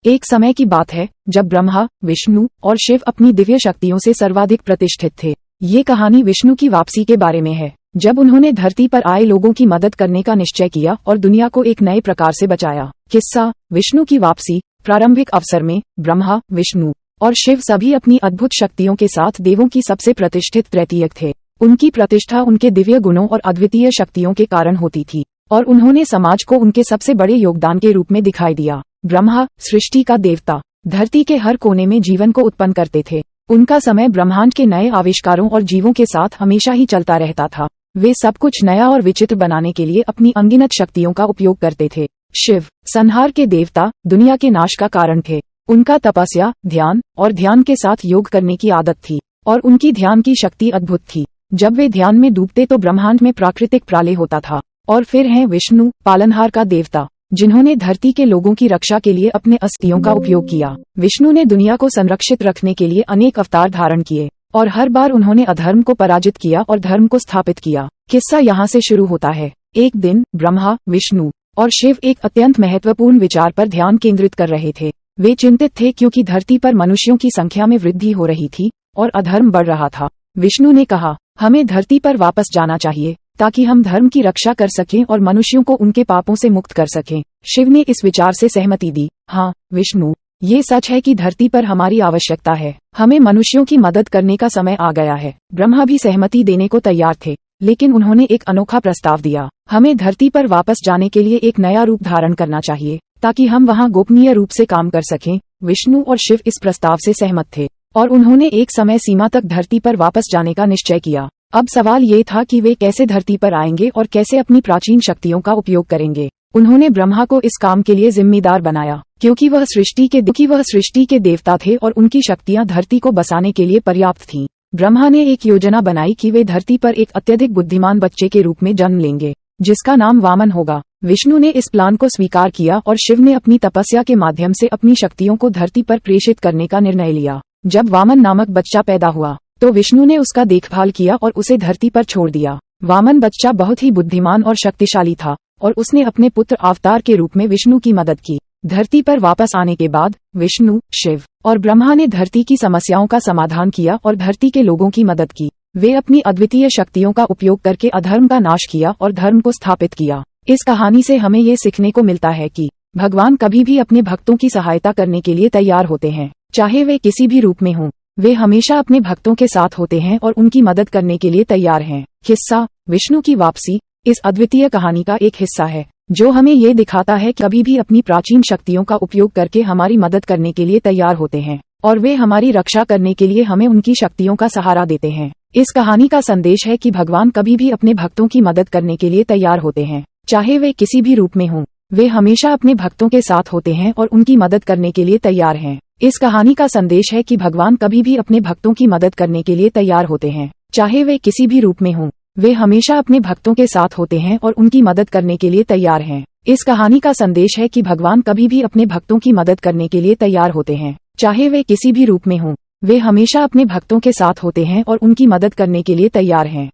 एक समय की बात है जब ब्रह्मा, विष्णु और शिव अपनी दिव्य शक्तियों से सर्वाधिक प्रतिष्ठित थे। ये कहानी विष्णु की वापसी के बारे में है, जब उन्होंने धरती पर आए लोगों की मदद करने का निश्चय किया और दुनिया को एक नए प्रकार से बचाया। किस्सा: विष्णु की वापसी। प्रारंभिक अवसर में ब्रह्मा, विष्णु और शिव सभी अपनी अद्भुत शक्तियों के साथ देवों की सबसे प्रतिष्ठित तृतीयक थे। उनकी प्रतिष्ठा उनके दिव्य गुणों और अद्वितीय शक्तियों के कारण होती थी और उन्होंने समाज को उनके सबसे बड़े योगदान के रूप में दिखाई दिया। ब्रह्मा, सृष्टि का देवता, धरती के हर कोने में जीवन को उत्पन्न करते थे। उनका समय ब्रह्मांड के नए आविष्कारों और जीवों के साथ हमेशा ही चलता रहता था। वे सब कुछ नया और विचित्र बनाने के लिए अपनी अनगिनत शक्तियों का उपयोग करते थे। शिव, संहार के देवता, दुनिया के नाश का कारण थे। उनका तपस्या, ध्यान और ध्यान के साथ योग करने की आदत थी और उनकी ध्यान की शक्ति अद्भुत थी। जब वे ध्यान में डूबते तो ब्रह्मांड में प्राकृतिक प्रलय होता था। और फिर हैं विष्णु, पालनहार का देवता, जिन्होंने धरती के लोगों की रक्षा के लिए अपने अस्तियों का उपयोग किया। विष्णु ने दुनिया को संरक्षित रखने के लिए अनेक अवतार धारण किए और हर बार उन्होंने अधर्म को पराजित किया और धर्म को स्थापित किया। किस्सा यहाँ से शुरू होता है। एक दिन ब्रह्मा, विष्णु और शिव एक अत्यंत महत्वपूर्ण विचार पर ध्यान केंद्रित कर रहे थे। वे चिंतित थे क्योंकि धरती पर मनुष्यों की संख्या में वृद्धि हो रही थी और अधर्म बढ़ रहा था। विष्णु ने कहा, हमें धरती पर वापस जाना चाहिए ताकि हम धर्म की रक्षा कर सकें और मनुष्यों को उनके पापों से मुक्त कर सकें। शिव ने इस विचार से सहमति दी। हाँ विष्णु, ये सच है कि धरती पर हमारी आवश्यकता है। हमें मनुष्यों की मदद करने का समय आ गया है। ब्रह्मा भी सहमति देने को तैयार थे, लेकिन उन्होंने एक अनोखा प्रस्ताव दिया। हमें धरती पर वापस जाने के लिए एक नया रूप धारण करना चाहिए ताकि हम वहाँ गोपनीय रूप से काम कर सकें। विष्णु और शिव इस प्रस्ताव से सहमत थे और उन्होंने एक समय सीमा तक धरती पर वापस जाने का निश्चय किया। अब सवाल ये था कि वे कैसे धरती पर आएंगे और कैसे अपनी प्राचीन शक्तियों का उपयोग करेंगे। उन्होंने ब्रह्मा को इस काम के लिए जिम्मेदार बनाया क्योंकि वह सृष्टि के देवता थे और उनकी शक्तियां धरती को बसाने के लिए पर्याप्त थीं। ब्रह्मा ने एक योजना बनाई कि वे धरती पर एक अत्यधिक बुद्धिमान बच्चे के रूप में जन्म लेंगे, जिसका नाम वामन होगा। विष्णु ने इस प्लान को स्वीकार किया और शिव ने अपनी तपस्या के माध्यम से अपनी शक्तियों को धरती पर प्रेषित करने का निर्णय लिया। जब वामन नामक बच्चा पैदा हुआ तो विष्णु ने उसका देखभाल किया और उसे धरती पर छोड़ दिया। वामन बच्चा बहुत ही बुद्धिमान और शक्तिशाली था और उसने अपने पुत्र अवतार के रूप में विष्णु की मदद की। धरती पर वापस आने के बाद विष्णु, शिव और ब्रह्मा ने धरती की समस्याओं का समाधान किया और धरती के लोगों की मदद की। वे अपनी अद्वितीय शक्तियों का उपयोग करके अधर्म का नाश किया और धर्म को स्थापित किया। इस कहानी से हमें ये सीखने को मिलता है कि भगवान कभी भी अपने भक्तों की सहायता करने के लिए तैयार होते हैं, चाहे वे किसी भी रूप में हों। वे हमेशा अपने भक्तों के साथ होते हैं और उनकी मदद करने के लिए तैयार हैं। किस्सा: विष्णु की वापसी इस अद्वितीय कहानी का एक हिस्सा है जो हमें ये दिखाता है कि कभी भी अपनी प्राचीन शक्तियों का उपयोग करके हमारी मदद करने के लिए तैयार होते हैं और वे हमारी रक्षा करने के लिए हमें उनकी शक्तियों का सहारा देते हैं। इस कहानी का संदेश है कि भगवान कभी भी अपने भक्तों की मदद करने के लिए तैयार होते हैं, चाहे वे किसी भी रूप में हों। वे हमेशा अपने भक्तों के साथ होते हैं और उनकी मदद करने के लिए तैयार हैं। इस कहानी का संदेश है कि भगवान कभी भी अपने भक्तों की मदद करने के लिए तैयार होते हैं, चाहे वे किसी भी रूप में हों। वे हमेशा अपने भक्तों के साथ होते हैं और उनकी मदद करने के लिए तैयार हैं। इस कहानी का संदेश है कि भगवान कभी भी अपने भक्तों की मदद करने के लिए तैयार होते हैं, चाहे वे किसी भी रूप में हों। वे हमेशा अपने भक्तों के साथ होते हैं और उनकी मदद करने के लिए तैयार हैं।